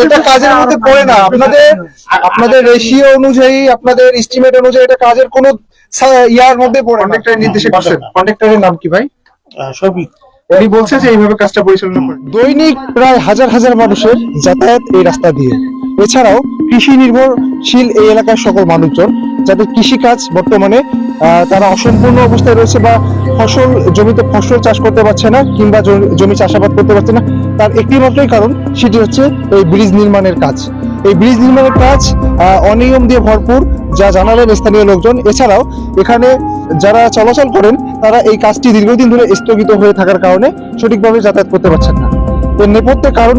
এটা কাজের মধ্যে পড়ে না। আপনাদের রেশিও অনুযায়ী, আপনাদের এস্টিমেট অনুযায়ী এটা কাজের কোনো ইয়ার মধ্যে পড়ে। কন্ট্রাক্টরের নির্দেশে করছেন। কন্ট্রাক্টরের নাম কি ভাই? সবই উনি বলছে যে এইভাবে কাজটা পরিচালনা করে। দৈনিক প্রায় হাজার হাজার মানুষের যাতায়াত এই রাস্তা দিয়ে। এছাড়াও কৃষি নির্ভরশীল এই এলাকার সকল মানুষজন, যাদের কৃষিকাজ বর্তমানে তারা অসম্পূর্ণ অবস্থায় রয়েছে বা জমিতে ফসল চাষ করতে পারছে না কিংবা জমি চাষাবাদ করতে পারছে না, তার একটি মাত্রই কারণ, সেটি হচ্ছে এই ব্রিজ নির্মাণের কাজ। এই ব্রিজ নির্মাণের কাজ অনিয়ম দিয়ে ভরপুর, যা জানালেন স্থানীয় লোকজন। এছাড়াও এখানে যারা চলাচল করেন তারা এই কাজটি দীর্ঘদিন ধরে স্থগিত হয়ে থাকার কারণে সঠিকভাবে যাতায়াত করতে পারছেন না। এর নেপথ্যের কারণ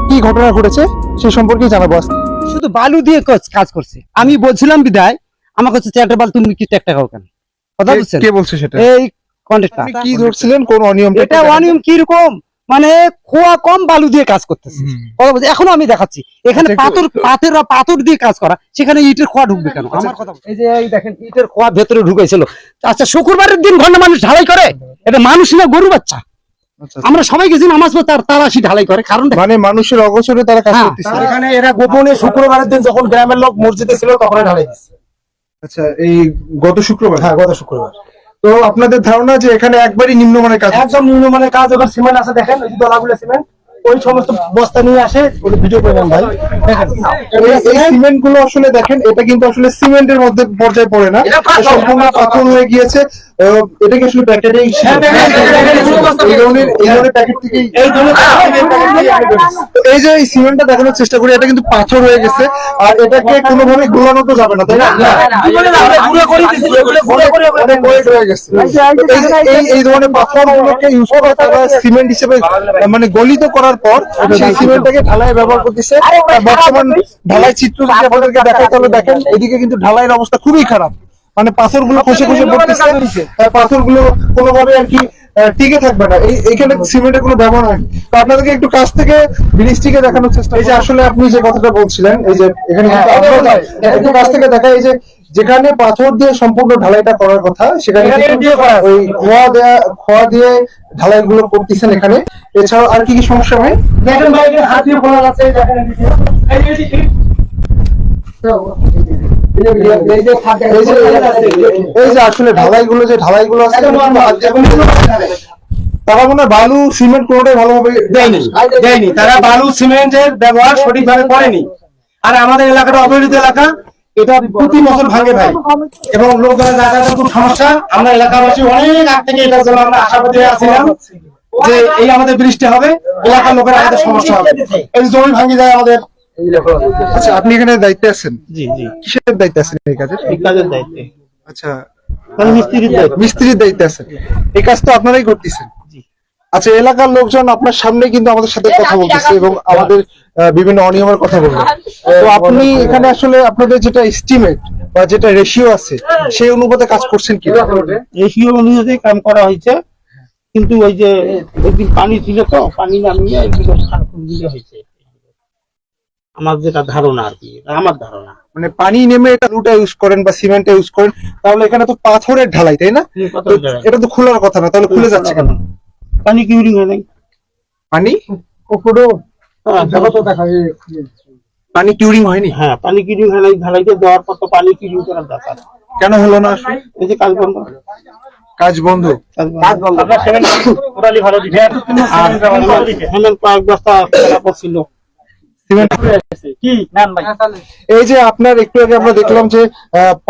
কি ঘটনা ঘটেছে সেই সম্পর্কে জানাবো আজকে। শুধু বালু দিয়ে কাজ করছে। আমি বলছিলাম বিদায় আমাকে হচ্ছে চারটা বালু, তুমি কি একটা খাও কেন? কথা বলছেন? কে বলছে সেটা? এই কন্ট্রাক্টর। কি ধরছিলেন কোন অনিয়ম? এটা অনিয়ম কি রকম, মানে খোয়া কম বালু দিয়ে কাজ করতেছে। কথা বলছি, এখনো আমি দেখাচ্ছি। এখানে পাথর দিয়ে কাজ করা, সেখানে ইটের খোয়া ঢুকবে কেন? আমার কথা, এই যে এই দেখেন ইটের খোয়া ভেতরে ঢুকেছিল। আচ্ছা, শুক্রবারের দিন ঘন্টা মানুষ ঢালাই করে? এটা মানুষ না গরু বাচ্চা? আমরা সবাই গেছি নামাজ পড়তে, তারা আসি ঢালাই করে। কারণ মানে মানুষের অগোচরে তারা কাজ করতেছে। এখানে এরা গোপনে শুক্রবারের দিন যখন গ্রামের লোক মসজিদে ছিল তখন ঢালাই দিচ্ছে। আচ্ছা, এই গত শুক্রবার? হ্যাঁ, গত শুক্রবার। তো আপনাদের ধারণা যে এখানে একবারই নিম্নমানের কাজ? একদম নিম্নমানের কাজ। ওখানে সিমেন্ট আছে, দেখেন ওই দলাগুলো সিমেন্ট, ওই সমস্ত বস্তা নিয়ে আসে। ওটা ভিডিও করবেন ভাই, দেখেন এই সিমেন্ট গুলো আসলে দেখেন, এটা কিন্তু আসলে সিমেন্টের মধ্যে পর্যায়ে পড়ে না, সম্পূর্ণ পাথর হয়ে গিয়েছে। এটা কি আসলে প্যাকেটিং? এই ধরনের প্যাকেট থেকে এই যে এই সিমেন্টটা দেখানোর চেষ্টা করি, এটা কিন্তু পাথর হয়ে গেছে। আর এটাকে কোনোভাবে গোলানো তো যাবে না, তাই না? এই ধরনের পাথরগুলোকে ইউজ করে তারা সিমেন্ট হিসেবে মানে গলিত করার পর সেই সিমেন্টটাকে ঢালাই ব্যবহার করতেছে। বর্তমান ঢালাই চিত্র যদি আপনাদেরকে দেখাই তাহলে দেখেন, এদিকে কিন্তু ঢালাইয়ের অবস্থা খুবই খারাপ। মানে পাথরগুলো খসে পড়তেছে, পাথরগুলো কোনোভাবে আর কি টিকে থাকবে না। এইখানে সিমেন্টের কোনো ব্যবহার হয়নি। তো আপনাদেরকে একটু কাছ থেকে ব্রিজটিকে দেখানোর চেষ্টা। এই যে আসলে আপনি যে কথাটা বলছিলেন, এই যে এখানে একটু কাছ থেকে দেখা, এই যে যেখানে পাথর দিয়ে সম্পূর্ণ ঢালাইটা করার কথা, সেখানে ওই খোয়া দিয়ে ঢালাই গুলো করতেছেন এখানে। এছাড়াও আর কি কি সমস্যা হয় দেখেন ভাই, এখানে হাত দিয়ে খোলা আছে, দেখেন এই যে আসলে ঢালাইগুলো আছে, তারা মনে হয় বালু সিমেন্ট কোনোটাই ভালোভাবে দেয়নি। তারা বালু সিমেন্টের ব্যবহার সঠিকভাবে করেনি। আর আমাদের এলাকাটা অবহেলিত এলাকা, এটা প্রতি বছর ভাঙে ভাই, এবং লোকজনের যাতায়াতের খুব সমস্যা। আমরা এলাকাবাসী অনেক আগ থেকে এটার জন্য আমরা আশাবাদী আছিলাম যে এই আমাদের বৃষ্টি হবে, এলাকার লোকের আমাদের সমস্যা হবে, এই জমি ভাঙে যায় আমাদের। আচ্ছা, আপনি এখানে দায়িত্বে আছেন? জি জি। কিসের দায়িত্বে আছেন এই কাজের? এই কাজের দায়িত্বে। আচ্ছা, মিস্ত্রির দায়িত্বে আছেন। এই কাজ তো আপনারাই করতেছেন? আচ্ছা, এলাকার লোকজন আপনার সামনে কিন্তু আমাদের সাথে কথা বলতেছে এবং আমাদের বিভিন্ন অনিয়মের কথা বলবে। তো আপনি এখানে আসলে আপনাদের যেটা এস্টিমেট বা যেটা রেশিও আছে, সেই অনুপাতে কাজ করছেন কি? রেশিও অনুযায়ী কাম করা হয়েছে, কিন্তু ওই যে ওইদিন পানি ছিল, তো পানি নামিয়ে এগুলো হয়েছে। আমার যেটা ধারণা আর কি, আমার ধারণা মানে পানি নেমে এটা রুটা ইউজ করেন বা সিমেন্ট ইউজ করেন, তাহলে এখানে তো পাথরের ঢালাই, তাই না? এটা তো খোলার কথা না, তাহলে খুলে যাচ্ছে কেন? পানি কিউরিং হয় নাই। পানি পানি কিউরিং হয়নি? হ্যাঁ, পানি কিউরিং হয় নাই। ঢালাইতে দেওয়ার পর তো পানি কিউরিং করার দরকার। কেন হলো না আসলে? এই যে কাজ বন্ধ। কয়েক বস্তা ছিল। এই যে আপনার একটু আগে আমরা দেখলাম যে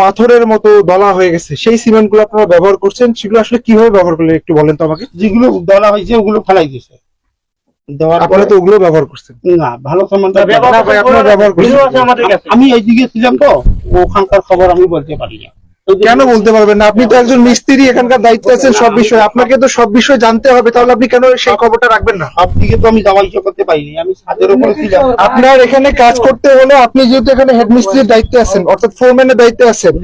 পাথরের মতো দলা হয়ে গেছে, সেই সিমেন্ট গুলো আপনারা ব্যবহার করছেন, সেগুলো আসলে কিভাবে ব্যবহার করলেন একটু বলেন তো আমাকে। যেগুলো দলা হয়েছে ওগুলো ফেলাই দিয়েছে। আপনারা তো ওগুলো ব্যবহার করছেন না? ভালো আমি এইদিকে ছিলাম তো, ওখানকার খবর আমি বলতে পারি না। কেন বলতে পারবেন না? আপনি তো একজন মিস্ত্রি, এখানকার দায়িত্বে আছেন সব বিষয়ে, আপনাকে তো সব বিষয় জানতে হবে, তাহলে আপনি কেন সেই খবরটা রাখবেন না? আপনি তো আমি যাওয়া ইচ্ছা করতে পারিনি, আমি ছাদের উপরে ছিলাম। আপনার এখানে কাজ করতে হলে, আপনি যেহেতু এখানে হেড মিস্ত্রির দায়িত্বে আছেন, অর্থাৎ ফোরম্যানের দায়িত্বে আছেন,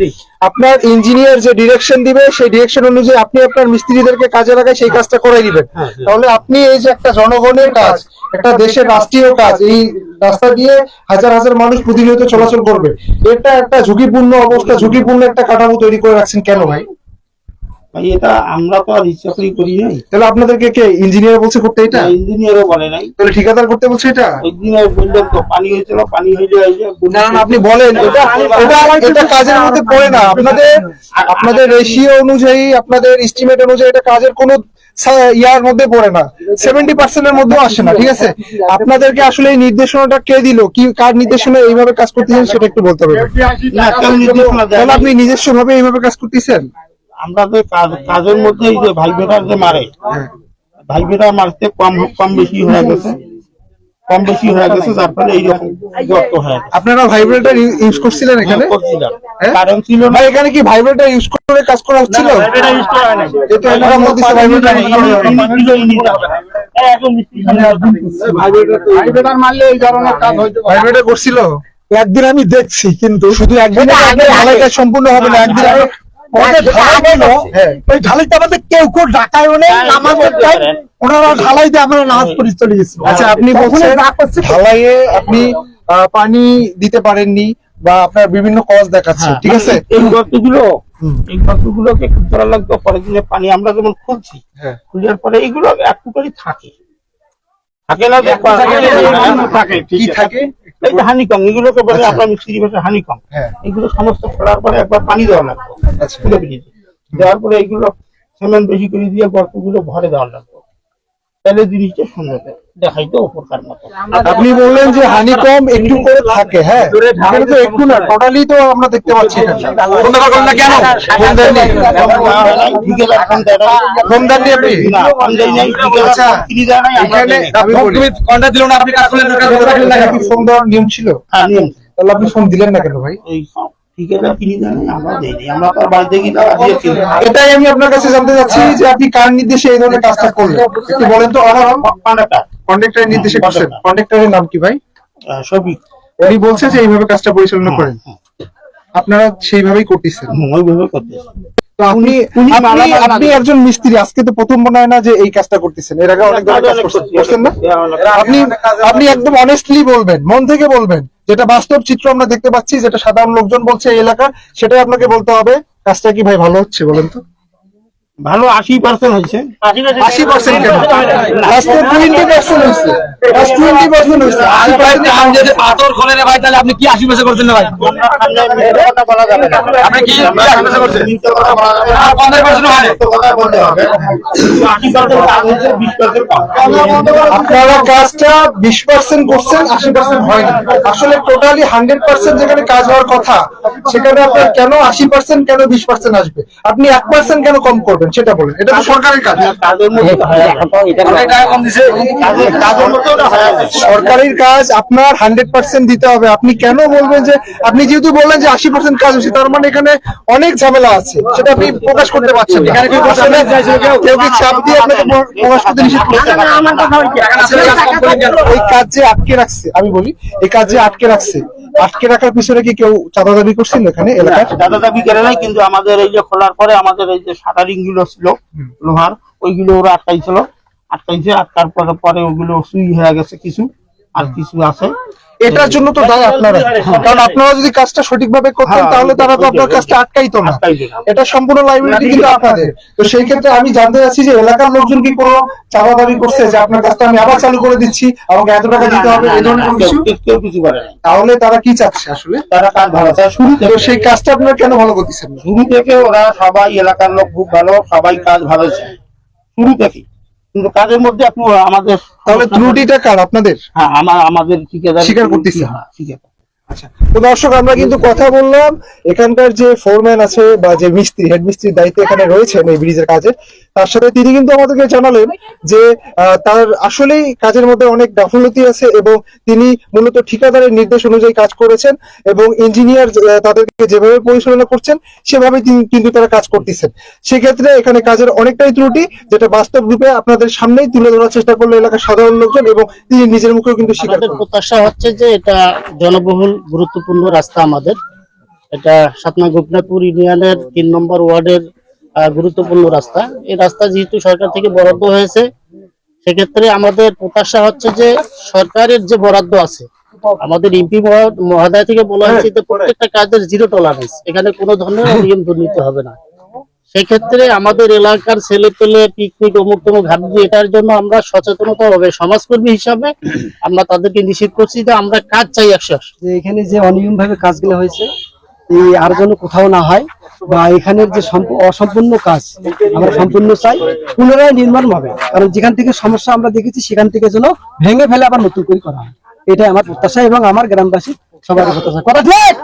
আপনার ইঞ্জিনিয়ার যে ডিরেকশন দিবে সেই ডিরেকশন অনুযায়ী আপনি আপনার মিস্ত্রিদেরকে কাজে লাগায় সেই কাজটা করাই দিবেন। তাহলে আপনি এই যে একটা জনগণের কাজ, একটা দেশের রাষ্ট্রীয় কাজ, এই রাস্তা দিয়ে হাজার হাজার মানুষ প্রতিনিয়ত চলাচল করবে, এটা একটা ঝুঁকিপূর্ণ অবস্থা, ঝুঁকিপূর্ণ একটা কাঠামো তৈরি করে রাখছেন কেন ভাই? ভাই এটা আমরা তো আর ইচ্ছা করি নাই। তাহলে আপনাদেরকে কে ইঞ্জিনিয়ার বলছে করতে এটা? ইঞ্জিনিয়ারও বলে নাই, তাহলে ঠিকাদার করতে বলছে এটা? ইঞ্জিনিয়ার বললেন তো পানি হয়েছিল, পানি হইলে না না, আপনি বলেন এটা এটা কাজের মধ্যে পড়ে না। আপনাদের রেশিও অনুযায়ী, আপনাদের এস্টিমেট অনুযায়ী এটা কাজের কোনো ইয়ার মধ্যে পড়ে না, 70% এর মধ্যেও আসে না। ঠিক আছে, আপনাদেরকে আসলে এই নির্দেশনাটা কে দিল, কি কার নির্দেশনা এইভাবে কাজ করতেছেন সেটা একটু বলতে হবে। না, কেউ নির্দেশনা দেয় তাহলে নাই। আপনি নিজস্ব ভাবে এইভাবে কাজ করতেছেন? আমরা যে কাজের মধ্যে এই যে ভাইব্রেটার যে মারে, ভাইব্রেটার মারতে কম বেশি হয়ে গেছে, যার ফলে এইরকম গর্ত হয়ে গেছে। আপনারা ভাইব্রেটর ইউজ করছিলেন এখানে? করছিলাম, হ্যাঁ? কারেন্ট ছিল না। ভাই এখানে কি ভাইব্রেটর ইউজ করে কাজ করা হচ্ছিল? এটা এনারা বলতেছে ভাইব্রেটর ইউজ করা হবে না। ভাইব্রেটর মারলে এই ধরনের কাজ হইতে পারে। ভাইব্রেটর করছিল একদিন, আমি দেখছি, কিন্তু শুধু একদিন ঢালাই কাজ সম্পূর্ণ হবে না, একদিন ওই ঢালাইতে আমাদের কেউ ডাকায়ও নেই, আমাদের ওনারা ঢালাই দিয়ে আমরা নামাজ পড়ে চলে গেছি। আচ্ছা, আপনি বলছেন ঢালাইয়ে আপনি পানি দিতে পারেননি বা আপনার বিভিন্ন কজ দেখাচ্ছে, ঠিক আছে? এই গর্তগুলোকে খুব ধরা লাগতো, পরে দিনে পানি আমরা যেমন খুলছি, হ্যাঁ। খুলার পরে এইগুলো একটু করে থাকে না যে থাকে, কি থাকে? এই যে হানিকম, এগুলোকে বলে আপনার মিস্ত্রি ভাষায় হানিকম। হ্যাঁ। এগুলো সমস্ত খোলার পরে একবার পানি দেওয়া লাগতো, আচ্ছা। খুলে ফেলে দেওয়ার পরে এইগুলো সিমেন্ট বেশি করে দিয়ে গর্তগুলো ভরে দেওয়া লাগতো, তাহলে জিনিসটা সুন্দর দেখাইতো উপরকার মতো। আপনি বললেন যে হানিকম একটু করে থাকে, হ্যাঁ, এখানে তো একটু না, টোটালি তো আমরা দেখতে পাচ্ছি এখানে। কেন ফোন দেননি? ফোন দেননি আপনি? আচ্ছা, এখানে আমি বলি, আপনি ফোন দেওয়ার নিয়ম ছিল, তাহলে আপনি ফোন দিলেন না কেন ভাই? এটাই আমি আপনার কাছে জানতে চাচ্ছি যে আপনি কার নির্দেশে এই ধরনের কাজটা করলেন, একটু বলেন তো। কন্ট্রাক্টরের নির্দেশে করছেন? কন্ট্রাক্টরের নাম কি ভাই? সবই উনি বলছে যে এইভাবে কাজটা পরিচালনা করেন, আপনারা সেইভাবেই করতেছেন। ওইভাবে করতেছে। তো আপনি একজন মিস্ত্রি, আজকে তো প্রথম মনে হয় না যে এই কাজটা করতেছেন, এর আগে অনেক ধরনের কাজ করছেন না? আপনি একদম অনেস্টলি বলবেন, মন থেকে বলবেন, যেটা বাস্তব চিত্র আমরা দেখতে পাচ্ছি, যেটা সাধারণ লোকজন বলছে এই এলাকা, সেটাই আপনাকে বলতে হবে। কাজটা কি ভাই ভালো হচ্ছে বলেন তো? ভালো 80% হয়েছে। 80% কেন? লাস্টে 20% হয়েছে, লাস্ট 20% হয়েছে। পাথর খোলে রে ভাই, তাহলে আপনি কি 80% করছেন না ভাই? আপনি কি 80% করছেন? 15% হয়। আপনারা কাজটা 20% করছেন, 80% হয়নি। আসলে টোটালি 100% যেখানে কাজ হওয়ার কথা, সেখানে আপনার কেন 80%, কেন 20% আসবে? আপনি 1% কেন কম করবেন সেটা বলেন। এটা তো সরকারের কাজ। সরকারের কাজ আপনার 100% দিতে হবে। আপনি কেন বলবেন যে, আপনি যেহেতু বললেন যে 80% কাজ হচ্ছে, তার মানে এখানে অনেক ঝামেলা আছে, সেটা আপনি প্রকাশ করতে পারছেন না। এখানে কেউ কি চাপ দিয়ে আপনাকে প্রকাশ করতে নিষেধ করছে? এই কাজ যে আটকে রাখছে, আমি বলি, এই কাজ যে আটকে রাখার পিছনে কি কেউ চাঁদা দাবি করছিল এখানে এলাকায়? দাদা দাবি করে নাই, কিন্তু আমাদের এই যে খোলার পরে আমাদের এই যে শাটারিং গুলো ছিল লোহার, ওইগুলো ওরা আটকাইছে, আটকার পরে ওগুলো সুই হয়ে গেছে কিছু, আর কিছু আছে। এটার জন্য তো দায় আপনারা, কারণ আপনারা যদি কাজটা সঠিকভাবে করতেন তাহলে তারা তো আপনার কাজটা আটকাইতো না। এটা সম্পূর্ণ লাইবিলিটি কিন্তু আপনাদের। তো সেই ক্ষেত্রে আমি জানতে চাচ্ছি যে এলাকার লোকজন কি কোনো চাঁদা দাবি করছে যে আপনার কাজটা আমি আবার চালু করে দিচ্ছি, আমাকে এত টাকা দিতে হবে, এই ধরনের কোনো কিছু? কেউ কিছু করে নাই। তাহলে তারা কি চাচ্ছে আসলে? তারা কাজ ভালো চায় শুরু তো থেকে। সেই কাজটা আপনারা কেন ভালো করতেছেন না? শুরু থেকে ওরা সবাই, এলাকার লোক খুব ভালো, সবাই কাজ ভালো চায় শুরু থেকে, কিন্তু কাজের মধ্যে আপনি আমাদের তাহলে ত্রুটিটা কার? আপনাদের? হ্যাঁ, আমাদের ঠিকাদার স্বীকার করতেছে। হ্যাঁ, ঠিকাদার। আচ্ছা, তো দর্শক, আমরা কিন্তু কথা বললাম এখানকার যে ফোরম্যান আছে বা যে মিস্ত্রি, হেড মিস্ত্রির দায়িত্বে এখানে রয়েছেন এই ব্রিজের কাজে, তার সাথে তিনি কিন্তু আমাদেরকে জানালেন যে তার আসলেই কাজের মধ্যে অনেক গাফিলতি আছে এবং তিনি মূলত ঠিকাদারের নির্দেশ অনুযায়ী কাজ করেছেন এবং ইঞ্জিনিয়ার তাদেরকে যেভাবে পরিচালনা করছেন সেভাবে কিন্তু তারা কাজ করতেছেন। সেক্ষেত্রে এখানে কাজের অনেকটাই ত্রুটি, যেটা বাস্তব রূপে আপনাদের সামনেই তুলে ধরার চেষ্টা করলো এলাকার সাধারণ লোকজন, এবং তিনি নিজের মুখেও কিন্তু স্বীকার আমাদের করেন। প্রত্যাশা হচ্ছে যে এটা জনবহুল গুরুত্বপূর্ণ রাস্তা আমাদের, এটা সাতনা গোপনাপুর ইউনিয়নের 3 নম্বর ওয়ার্ডের গুরুত্বপূর্ণ রাস্তা। এই রাস্তা যেহেতু সরকার থেকে বরাদ্দ হয়েছে, সেক্ষেত্রে আমাদের প্রত্যাশা হচ্ছে যে সরকারের যে বরাদ্দ আছে, আমাদের এমপি মহোদয় থেকে বলা হয়েছে যে প্রত্যেকটা কাজের 0 টলারেন্স, এখানে কোনো ধরনের অনিয়ম দুর্নীতি হবে না। সেক্ষেত্রে আমাদের এলাকার ছেলে পেলে পিকনিক অমুক তমুক ঘাট দিয়ে এটার জন্য আমরা সচেতনতা হবে সমাজকর্মী হিসাবে আমরা তাদেরকে নিষেধ করছি যে আমরা কাজ চাই 100। যে এখানে যে অনিয়ম ভাবে কাজগুলো হয়েছে এই আর যেন কোথাও না হয়, বা এখানের যে অসম্পূর্ণ কাজ আমরা সম্পূর্ণ চাই, পুনরায় নির্মাণ হবে। কারণ যেখান থেকে সমস্যা আমরা দেখেছি সেখান থেকে যেন ভেঙে ফেলে আবার নতুন করে করা হয়, এটাই আমার প্রত্যাশা এবং আমার গ্রামবাসী সবার প্রত্যাশা। কথা ঠিক।